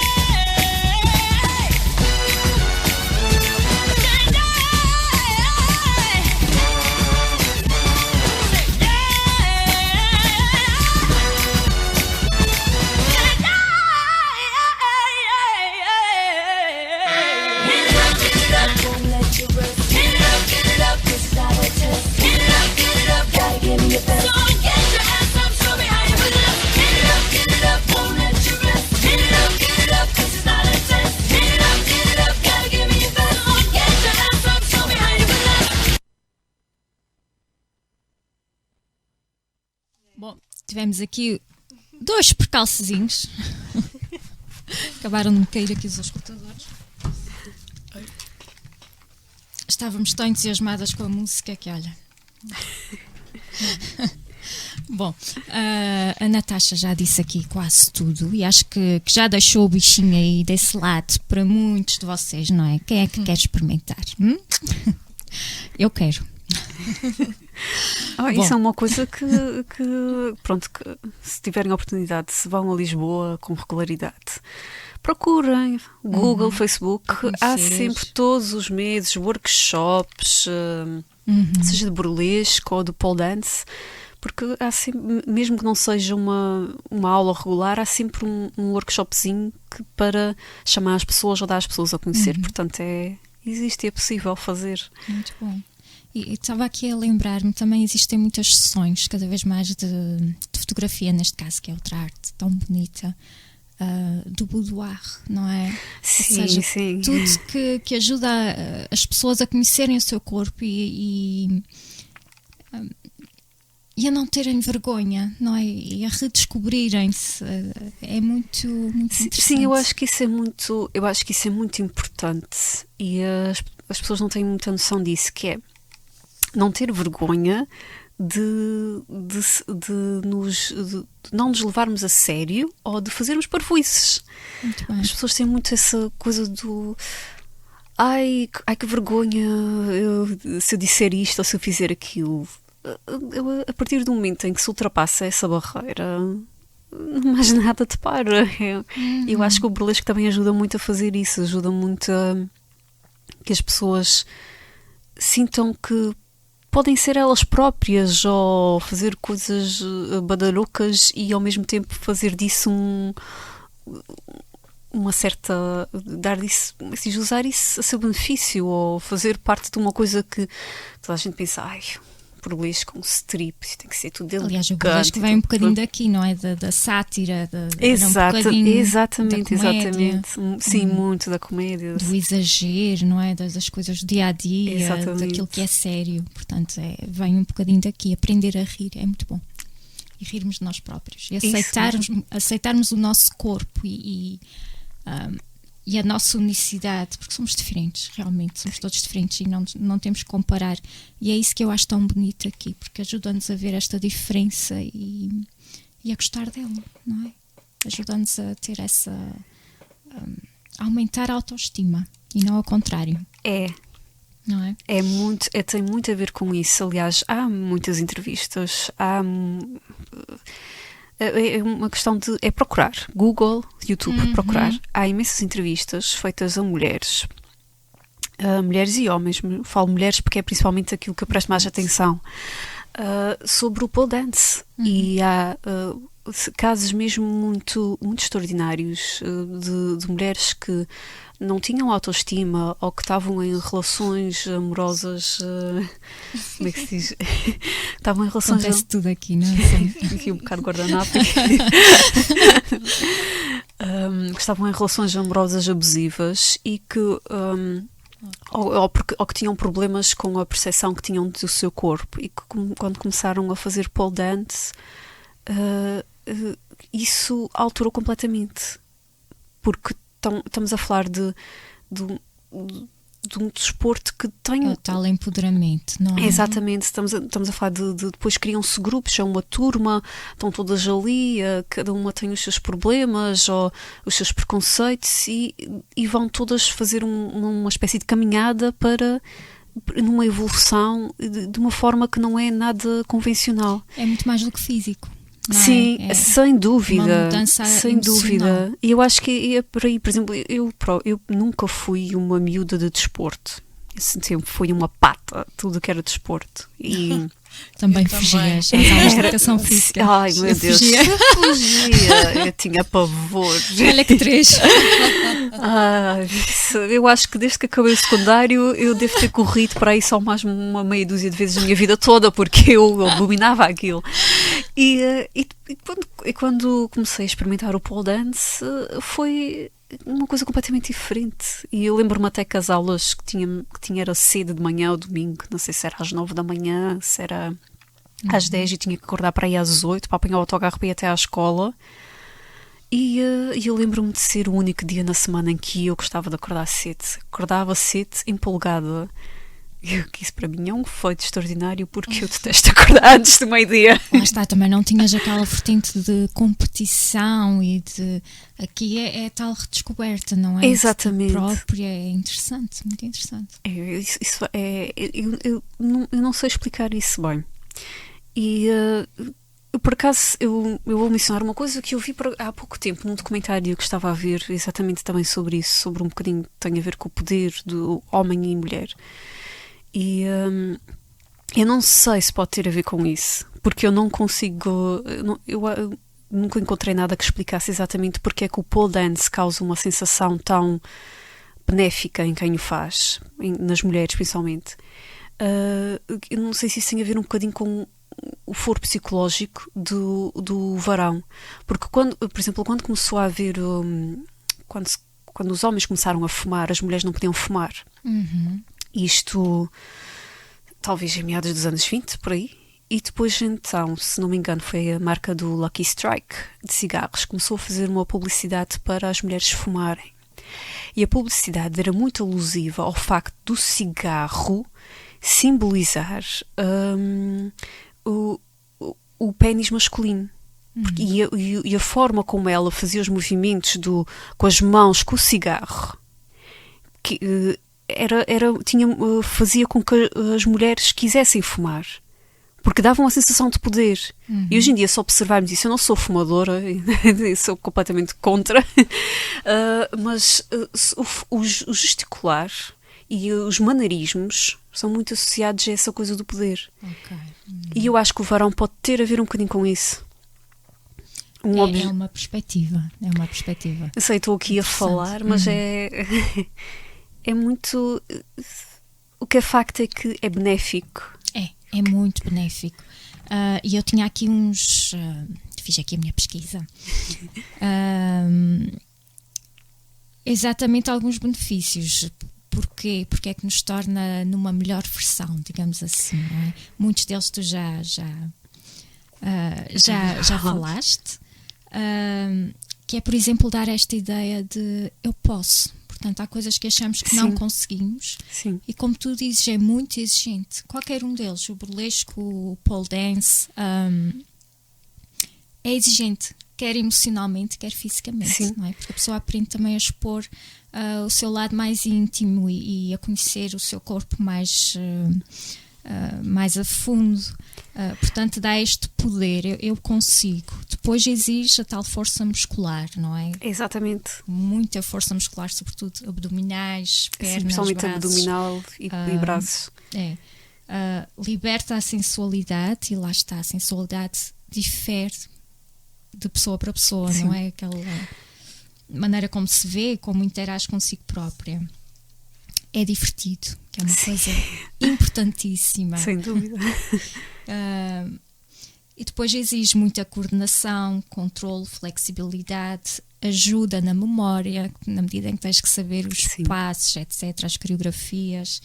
Bom, tivemos aqui 2 percalcezinhos. Acabaram de me cair aqui os escutadores. Estávamos tão entusiasmadas com a música que, olha... Bom, a Natasha já disse aqui quase tudo e acho que já deixou o bichinho aí desse lado para muitos de vocês, não é? Quem é que quer experimentar? Eu quero. Isso é uma coisa que pronto, que se tiverem a oportunidade, se vão a Lisboa com regularidade, procurem Google, Facebook, há sempre todos os meses workshops, seja de burlesque ou de pole dance, porque há sempre, mesmo que não seja uma aula regular, há sempre um workshopzinho para chamar as pessoas ou dar as pessoas a conhecer, portanto existe e é possível fazer. Muito bom. E estava aqui a lembrar-me, também existem muitas sessões, cada vez mais de fotografia, neste caso, que é outra arte tão bonita, do boudoir, não é? Sim, ou seja, sim. Tudo que ajuda as pessoas a conhecerem o seu corpo e a não terem vergonha, não é? E a redescobrirem-se. É muito interessante. Sim, eu acho que isso é muito importante e as pessoas não têm muita noção disso, que é não ter vergonha de não nos levarmos a sério ou de fazermos parvoíces. Muito bem. As pessoas têm muito essa coisa do ai que vergonha se eu disser isto ou se eu fizer aquilo. A partir do momento em que se ultrapassa essa barreira, mais nada te para. Eu acho que o burlesque também ajuda muito a fazer isso, ajuda muito a que as pessoas sintam que podem ser elas próprias ou fazer coisas badalhocas e ao mesmo tempo fazer disso uma certa... dar disso, usar isso a seu benefício ou fazer parte de uma coisa que toda a gente pensa, burlesque com strip, tem que ser tudo elegante. Aliás, o burlesque vem um bocadinho daqui, não é? Da sátira, exatamente. Sim, muito da comédia. Do exagero, não é? Das coisas do dia-a-dia, daquilo que é sério. Portanto, vem um bocadinho daqui. Aprender a rir é muito bom. E rirmos de nós próprios. E aceitarmos o nosso corpo e a nossa unicidade, porque somos diferentes, realmente, somos todos diferentes e não temos que comparar. E é isso que eu acho tão bonito aqui, porque ajuda-nos a ver esta diferença e a gostar dela, não é? Ajuda-nos a ter essa... aumentar a autoestima e não ao contrário. Não é? Tem muito a ver com isso. Aliás, há muitas entrevistas, é uma questão de procurar Google, YouTube, procurar. Há imensas entrevistas feitas a mulheres e homens, falo mulheres porque é principalmente aquilo que eu presto mais atenção, sobre o pole dance. E há casos mesmo muito, muito extraordinários de mulheres que não tinham autoestima ou que estavam em relações amorosas, como é que se diz? Estavam em relações... Acontece tudo aqui, não é? Aqui um bocado guardanapo. Que estavam em relações amorosas abusivas e que... ou que tinham problemas com a percepção que tinham do seu corpo e que quando começaram a fazer pole dance, isso alterou completamente, porque estamos a falar de um desporto que tem... o tal empoderamento, não é? Exatamente, estamos a falar de depois criam-se grupos, é uma turma, estão todas ali, cada uma tem os seus problemas ou os seus preconceitos e vão todas fazer uma espécie de caminhada para numa evolução de uma forma que não é nada convencional. É muito mais do que físico. Não Sim, é? É sem dúvida. uma mudança Sem emocional. dúvida. E eu acho que é por aí, por exemplo, eu nunca fui uma miúda de desporto. Eu sempre fui uma pata, tudo que era desporto. E Também Eu fugias também. às aulas de educação física. ai, meu Eu Deus, fugia. eu fugia. Eu tinha pavor. Olha que 3. Eu acho que desde que acabei o secundário eu devo ter corrido para aí só mais uma meia dúzia de vezes na minha vida toda, porque eu abominava aquilo. E quando comecei a experimentar o pole dance, foi uma coisa completamente diferente. E eu lembro-me até que as aulas que tinha era cedo de manhã ou domingo, não sei se era às 9 da manhã, se era às 10 e tinha que acordar para aí às 8 para apanhar o autocarro para ir até à escola. E eu lembro-me de ser o único dia na semana em que eu gostava de acordar cedo. Acordava cedo, empolgada. Que isso para mim é um feito extraordinário, porque eu detesto acordar antes do meio-dia. Lá está, também não tinhas aquela vertente de competição e de... Aqui é tal redescoberta, não é? Exatamente. De ti própria, é interessante, muito interessante. Eu não sei explicar isso bem. E por acaso eu vou mencionar uma coisa que eu vi há pouco tempo num documentário que estava a ver exatamente também sobre isso, sobre um bocadinho que tem a ver com o poder do homem e mulher. E eu não sei se pode ter a ver com isso, porque eu não consigo, eu nunca encontrei nada que explicasse exatamente porque é que o pole dance causa uma sensação tão benéfica em quem o faz, nas mulheres principalmente. Eu não sei se isso tem a ver um bocadinho com o foro psicológico do varão, porque por exemplo, quando começou a haver quando os homens começaram a fumar, as mulheres não podiam fumar. Isto talvez em meados dos anos 20, por aí. E depois então, se não me engano, foi a marca do Lucky Strike de cigarros, começou a fazer uma publicidade para as mulheres fumarem. E a publicidade era muito alusiva ao facto do cigarro simbolizar o pénis masculino. E a forma como ela fazia os movimentos com as mãos, com o cigarro, que fazia com que as mulheres quisessem fumar, porque davam uma sensação de poder. E hoje em dia, se observarmos isso, eu não sou fumadora, eu sou completamente contra, mas o gesticular e os maneirismos são muito associados a essa coisa do poder. E eu acho que o varão pode ter a ver um bocadinho com isso. É uma perspectiva. Eu sei, estou aqui a falar, mas é muito... O que é facto é que é benéfico. É muito benéfico. E eu tinha aqui fiz aqui a minha pesquisa. Exatamente alguns benefícios. Porquê? Porque é que nos torna numa melhor versão, digamos assim, não é? Muitos deles tu já falaste. Que é, por exemplo, dar esta ideia de eu posso. Portanto, há coisas que achamos que não conseguimos. Sim. E como tu dizes, é muito exigente. Qualquer um deles, o burlesco, o pole dance, é exigente, quer emocionalmente, quer fisicamente. Não é? Porque a pessoa aprende também a expor o seu lado mais íntimo e a conhecer o seu corpo mais a fundo. Portanto, dá este poder, eu consigo. Depois exige a tal força muscular, não é? Exatamente. Muita força muscular, sobretudo abdominais, pernas, principalmente braços. abdominal e braços. Liberta a sensualidade, e lá está, a sensualidade difere de pessoa para pessoa, não é? Aquela maneira como se vê, como interage consigo própria. É divertido, que é uma coisa importantíssima. Sem dúvida. E depois exige muita coordenação, controle, flexibilidade, ajuda na memória, na medida em que tens que saber os passos, etc., as coreografias.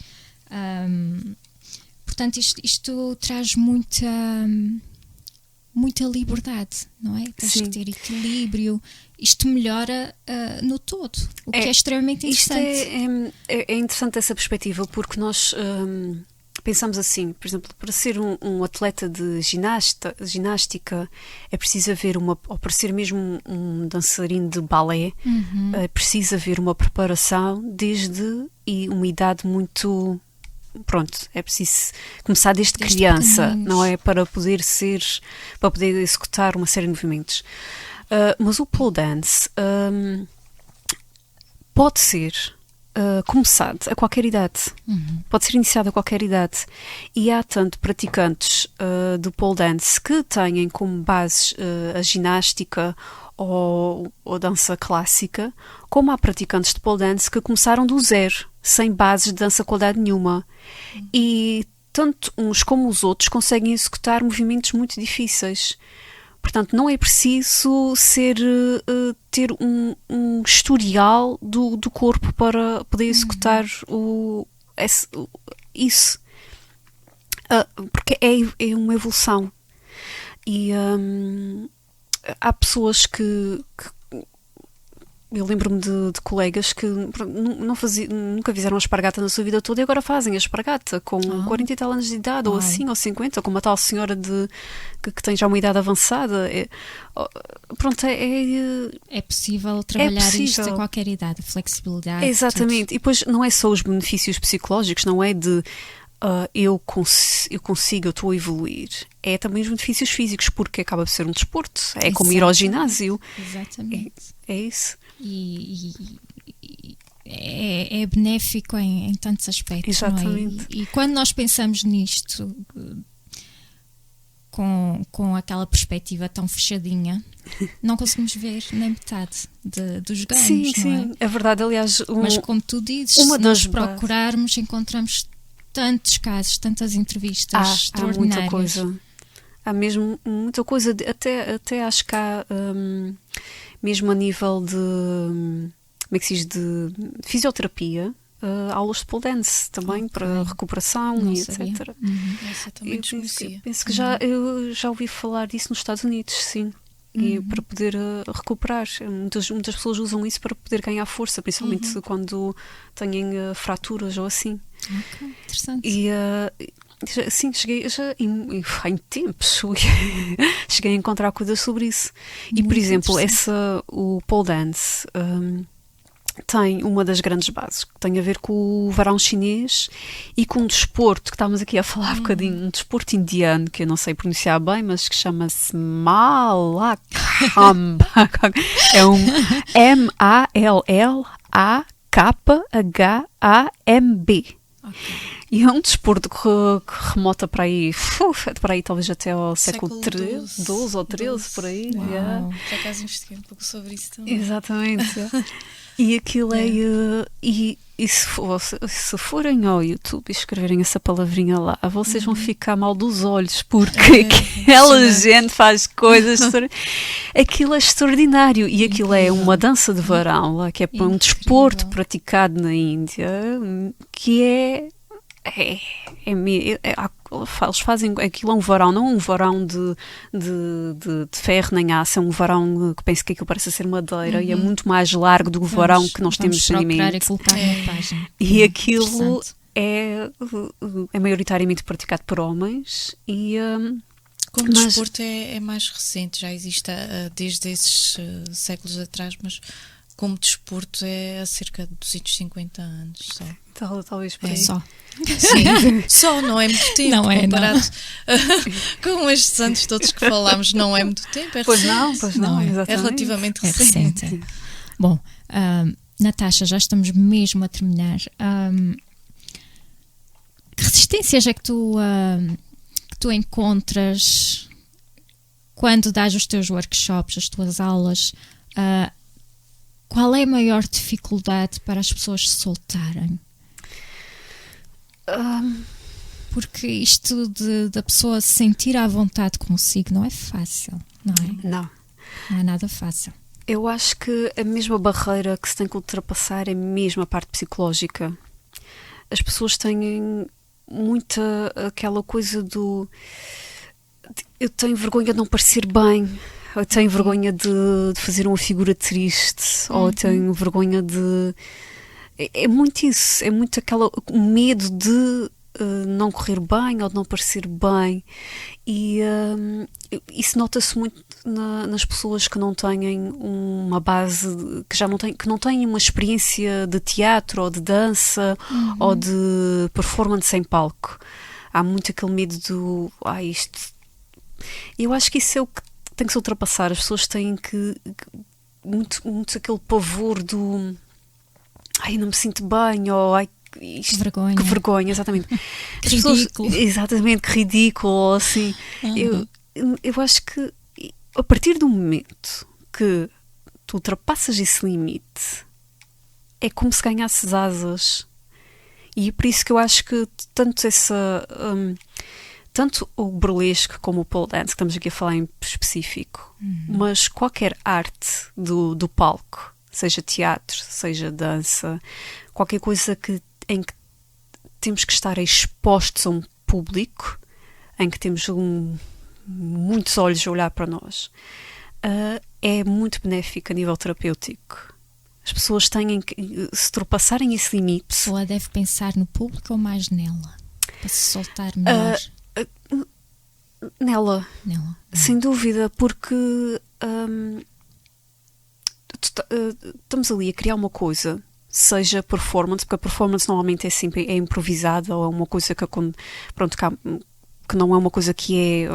Portanto, isto traz muita liberdade, não é? Tens que ter equilíbrio. Isto melhora no todo, o que é extremamente interessante. É interessante essa perspectiva, porque nós pensamos assim, por exemplo, para ser um atleta de ginástica é preciso haver ou para ser mesmo um dançarino de balé, é preciso haver uma preparação desde uma idade muito pronto, é preciso começar desde Desde criança, pequeninos. não é? Para poder executar uma série de movimentos. Mas o pole dance pode ser começado a qualquer idade. Pode ser iniciado a qualquer idade. E há tanto praticantes do pole dance que têm como bases a ginástica ou dança clássica, como há praticantes de pole dance que começaram do zero, sem bases de dança qualidade nenhuma. E tanto uns como os outros conseguem executar movimentos muito difíceis. Portanto, não é preciso ter um historial do corpo para poder executar isso. Porque é uma evolução. E há pessoas que eu lembro-me de colegas que nunca fizeram a espargata na sua vida toda e agora fazem a espargata com 40 e tal anos de idade, ou assim, ou 50, como a tal senhora que tem já uma idade avançada. Pronto, É possível trabalhar possível. isto a qualquer idade, a flexibilidade. Exatamente. tudo. E depois não é só os benefícios psicológicos, não é de eu consigo, eu estou a evoluir. É também os benefícios físicos, porque acaba de ser um desporto. É como ir ao ginásio. Exatamente. É isso. E é benéfico em tantos aspectos. Exatamente. Não é? E quando nós pensamos nisto com aquela perspectiva tão fechadinha, não conseguimos ver nem metade dos ganhos. Sim, não sim, é verdade. Aliás, Mas como tu dizes, uma se das nós procurarmos, encontramos tantos casos, tantas entrevistas há extraordinárias. muita coisa. Há mesmo muita coisa. Até acho que há mesmo a nível de, como é que se diz, de fisioterapia, aulas de pole dance também para recuperação Não e sabia. etc. Essa também Eu desconhecia. penso que eu já ouvi falar disso nos Estados Unidos, sim. E para poder recuperar. Muitas pessoas usam isso para poder ganhar força, principalmente quando têm fraturas ou assim. Ok, interessante. E sim, cheguei já em tempos cheguei a encontrar coisas sobre isso. E por Muito exemplo, interessante. o pole dance tem uma das grandes bases que tem a ver com o varão chinês e com um desporto que estávamos aqui a falar um bocadinho, um desporto indiano que eu não sei pronunciar bem, mas que chama-se Malakamba. É um Mallalakhamb. E é um desporto que remota para aí talvez até ao século XII ou XIII, por aí. Uau. Yeah. Por acaso investiguei um pouco sobre isso também. Exatamente. E aquilo e se forem ao YouTube e escreverem essa palavrinha lá, vocês vão ficar mal dos olhos, porque aquela gente faz coisas. Aquilo é extraordinário. E aquilo é uma dança de varão, lá, que é um desporto praticado na Índia, que eles fazem aquilo, é um varão, não um varão de ferro nem aço, é um varão que penso que aquilo parece ser madeira e é muito mais largo do que o varão que nós temos em procurar mente. e colocar na página. E aquilo Interessante. é maioritariamente praticado por homens e Como mas- desporto é mais recente, já existe desde esses séculos atrás, mas como desporto é há cerca de 250 anos só. talvez por aí. Só. Sim, só não é muito tempo Não é, comparado com estes anos todos que falámos, não é muito tempo, é Pois recente. não, Não é. É exatamente. relativamente É recente. recente. Bom, Natasha, já estamos mesmo a terminar. Que resistências é que tu encontras quando dás os teus workshops, as tuas aulas? Qual é a maior dificuldade para as pessoas se soltarem? Porque isto da pessoa se sentir à vontade consigo não é fácil, não é? Não. Não é nada fácil. Eu acho que a mesma barreira que se tem que ultrapassar é mesmo a parte psicológica. As pessoas têm muita aquela coisa do eu tenho vergonha de não parecer bem, eu tenho vergonha de fazer uma figura triste, ou eu tenho vergonha de... É muito isso, é muito o medo de não correr bem ou de não parecer bem, e isso nota-se muito nas pessoas que não têm uma base, que não têm uma experiência de teatro ou de dança ou de performance em palco. Há muito aquele medo do isto. Eu acho que isso é o que tem que se ultrapassar. As pessoas têm que muito aquele pavor do não me sinto bem, ou Que vergonha. Que vergonha, exatamente. Que ridículo. Exatamente, que ridículo, assim. Eu acho que a partir do momento que tu ultrapassas esse limite, é como se ganhasses asas. E é por isso que eu acho que tanto o burlesque como o pole dance, que estamos aqui a falar em específico, mas qualquer arte do palco, seja teatro, seja dança, qualquer coisa em que temos que estar expostos a um público, em que temos muitos olhos a olhar para nós, é muito benéfico a nível terapêutico. As pessoas têm que, se ultrapassarem esse limite... A pessoa deve pensar no público ou mais nela? Para se soltar melhor? Nela. Sem dúvida, porque estamos ali a criar uma coisa, seja performance, porque a performance normalmente é improvisada, ou é uma coisa que não é uma coisa que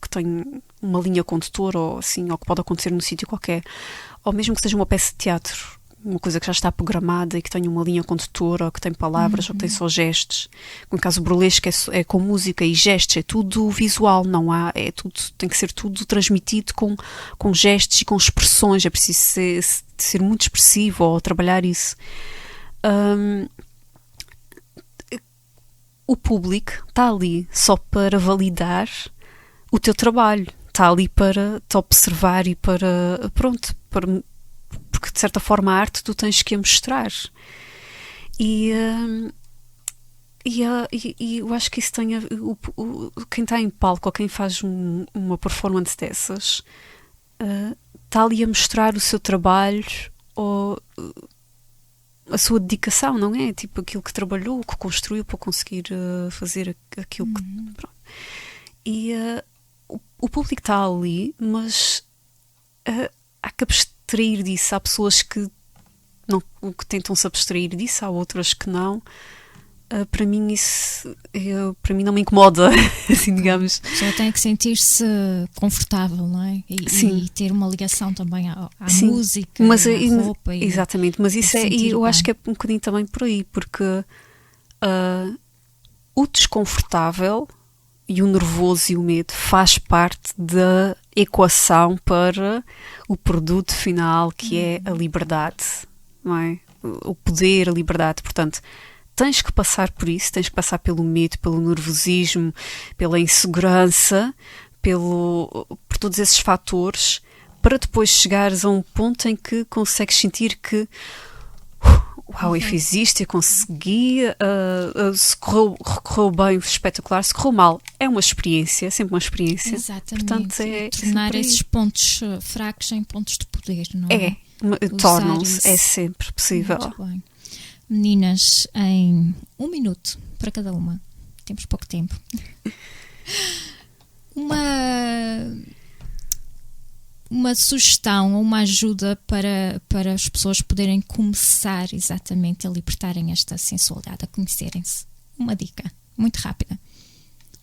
tem uma linha condutora, ou assim, ou que pode acontecer num sítio qualquer, ou mesmo que seja uma peça de teatro, uma coisa que já está programada e que tenha uma linha condutora, ou que tem palavras, ou que tem só gestos. No caso, o burlesque é com música e gestos, é tudo visual, não há, tem que ser tudo transmitido com gestos e com expressões, é preciso ser muito expressivo ou trabalhar isso. O público está ali só para validar o teu trabalho, está ali para te observar e porque de certa forma a arte tu tens que a mostrar. E eu acho que isso tem quem está em palco ou quem faz uma performance dessas está ali a mostrar o seu trabalho ou a sua dedicação, não é? Tipo aquilo que trabalhou, que construiu para conseguir fazer aquilo que... Pronto. E o público está ali, mas há que abstrair disso. Há pessoas que tentam se abstrair disso, há outras que não. Para mim para mim não me incomoda, assim, digamos. A pessoa tem que sentir-se confortável, não é? E ter uma ligação também à música, à roupa. Exatamente, mas isso eu acho que é um bocadinho também por aí, porque o desconfortável e o nervoso e o medo faz parte da equação para o produto final, que é a liberdade, não é? O poder, a liberdade. Portanto, tens que passar por isso, tens que passar pelo medo, pelo nervosismo, pela insegurança, por todos esses fatores, para depois chegares a um ponto em que consegues sentir que eu fiz isto, eu consegui, se correu bem, espetacular, se correu mal, é uma experiência, é sempre uma experiência. Exatamente. Portanto, tornar esses pontos fracos em pontos de poder, não é? Tornam-se, é sempre possível. Muito bem. Meninas, em 1 minuto para cada uma, temos pouco tempo. Uma sugestão ou uma ajuda para as pessoas poderem começar exatamente a libertarem esta sensualidade, a conhecerem-se. Uma dica muito rápida.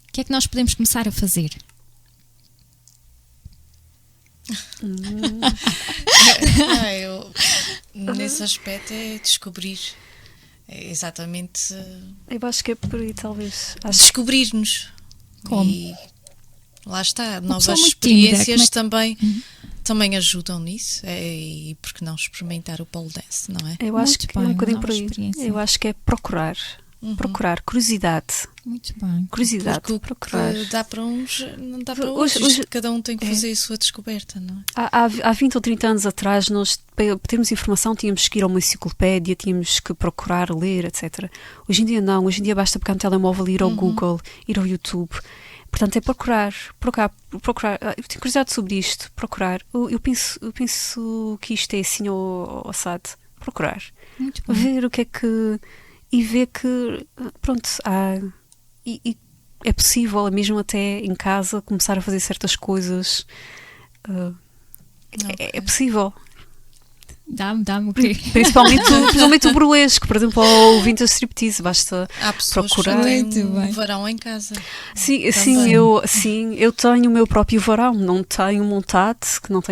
O que é que nós podemos começar a fazer? Nesse aspecto é descobrir. É exatamente. Eu acho que é por aí, talvez. Descobrir-nos. Como? E lá está, novas muito experiências tímida, também ajudam nisso. E por que não experimentar o pole dance, não é? Eu acho Muito que é bem, um bocadinho nova por aí. experiência. Eu acho que é procurar. Procurar, curiosidade. Muito bem. Curiosidade, Porque procurar. dá para uns, não dá para Hoje- outros. hoje- Cada um tem que fazer a sua descoberta, não é? Há 20 ou 30 anos atrás, nós, para termos informação, tínhamos que ir a uma enciclopédia, tínhamos que procurar, ler, etc. Hoje em dia não. Hoje em dia basta pegar no telemóvel, ir ao Google, ir ao YouTube. Portanto, é procurar. Eu tenho curiosidade sobre isto. Procurar. Eu penso que isto é assim ou assado. Procurar. Muito bem. Ver o que é que... E ver que, pronto, há e é possível, mesmo até em casa, começar a fazer certas coisas. É possível. Dá-me o quê? Principalmente o burlesque, por exemplo, ou o vintage striptease, basta Há pessoas procurar. que têm um varão em casa. Sim, Também. eu tenho o meu próprio varão, não tenho montado, que não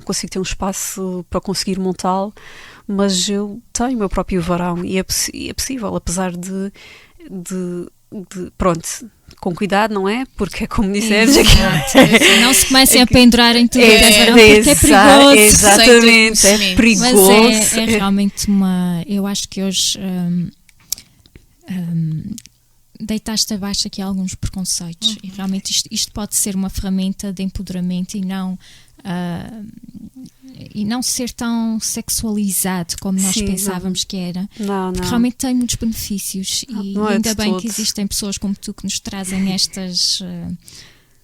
consigo ter um espaço para conseguir montá-lo, mas eu tenho o meu próprio varão e é possível, apesar de pronto, com cuidado, não é? Porque é como dissemos aqui. Não se comecem a pendurar em tudo que é varão, porque é perigoso. Exatamente, é perigoso. Mas é realmente eu acho que hoje deitaste abaixo aqui alguns preconceitos e realmente isto pode ser uma ferramenta de empoderamento e não ser tão sexualizado como nós pensávamos que era. Não. Porque realmente tem muitos benefícios e não é ainda bem todo. que existem pessoas como tu que nos trazem estas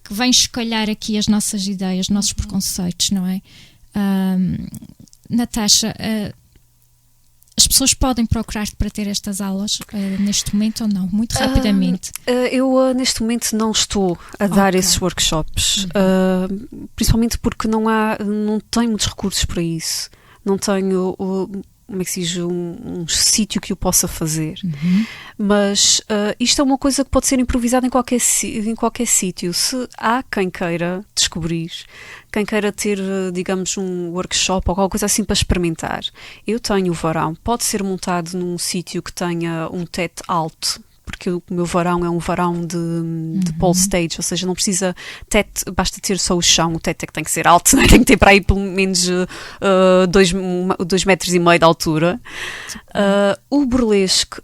que vêm escolher aqui as nossas ideias, os nossos preconceitos, não é? Natasha, as pessoas podem procurar-te para ter estas aulas neste momento ou não? Muito rapidamente. Eu neste momento não estou a dar esses workshops, principalmente porque não tenho muitos recursos para isso. Não tenho, como é que se diz, um sítio que eu possa fazer. Mas isto é uma coisa que pode ser improvisada em qualquer sítio. Se há quem queira descobrir, quem queira ter, digamos, um workshop ou alguma coisa assim para experimentar, eu tenho o varão. Pode ser montado num sítio que tenha um teto alto, porque o meu varão é um varão de pole stage, ou seja, não precisa teto, basta ter só o chão. O teto é que tem que ser alto, não é? Tem que ter para aí pelo menos 2,5 metros de altura. O burlesque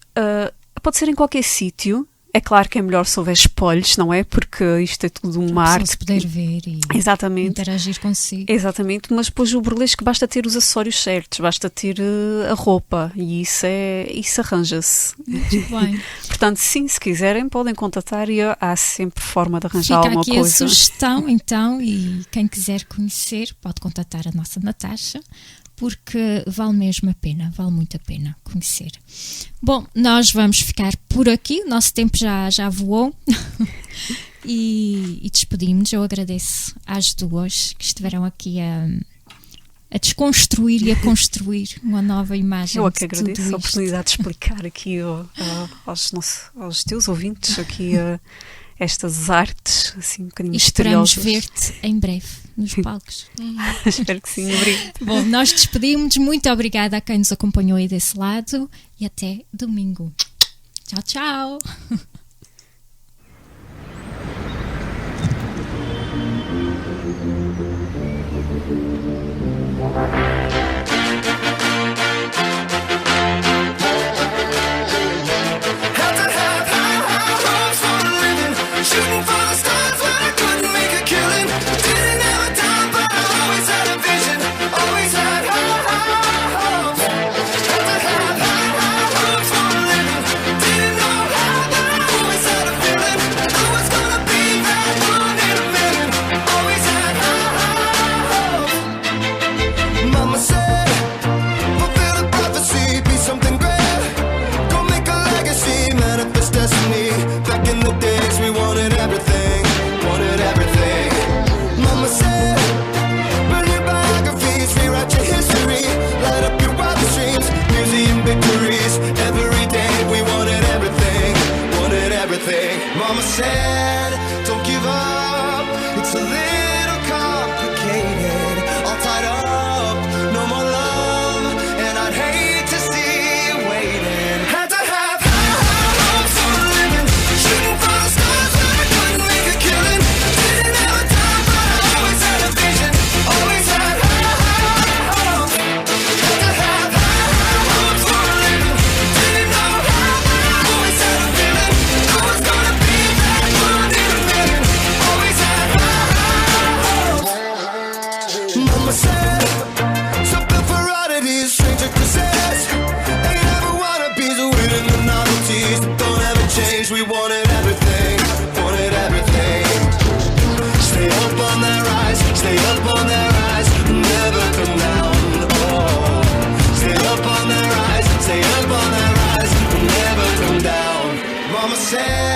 pode ser em qualquer sítio. É claro que é melhor se houver espelhos, não é? Porque isto é tudo uma arte. Se poder ver e interagir consigo. Exatamente, mas depois o burlesque basta ter os acessórios certos, basta ter a roupa e isso arranja-se. Muito bem. Portanto, sim, se quiserem podem contatar e há sempre forma de arranjar alguma coisa. Fica aqui a sugestão então, e quem quiser conhecer pode contatar a nossa Natasha, porque vale mesmo a pena, vale muito a pena conhecer. Bom, nós vamos ficar por aqui, o nosso tempo já voou e despedimos-nos. Eu agradeço às duas que estiveram aqui a desconstruir e a construir uma nova imagem. Eu que agradeço a oportunidade de explicar aqui aos teus ouvintes aqui estas artes assim um bocadinho misteriosas. Esperamos ver-te em breve nos palcos. Espero que sim, obrigada. Bom, nós despedimos. Muito obrigada a quem nos acompanhou aí desse lado e até domingo. Tchau, tchau. Shooting for the stars when I couldn't make a killing. Didn't have a time, but I always had a vision. Always had high hopes. Had to have high hopes for a living. Didn't know how, but I always had a feeling I was gonna be that one in a million. Always had high hopes. Mama said, fulfill the prophecy, be something great. Go make a legacy, manifest destiny. Back in the days we wanted everything, wanted everything. Mama said, burn your biographies, rewrite your history, light up your wildest dreams, museum victories. Every day we wanted everything, wanted everything. Mama said, don't give up, it's a little complicated, all tied up, no more love, and I'd hate to see you waiting. Had to have high hopes for a living, shooting for the stars when I couldn't make a killing. Didn't have a time, but I always had a vision. Always had high hopes. Had to have high hopes for a living. Didn't know how, but I always had a feeling I was gonna be that one in a million. Always had high hopes. Mama said, something for oddities, stranger crusades. Ain't ever wannabes, waiting the novelties that don't ever change. We wanted everything, wanted everything. Stay up on that rise, stay up on that rise, never come down. Oh, stay up on that rise, stay up on that rise, never come down. Mama said, share.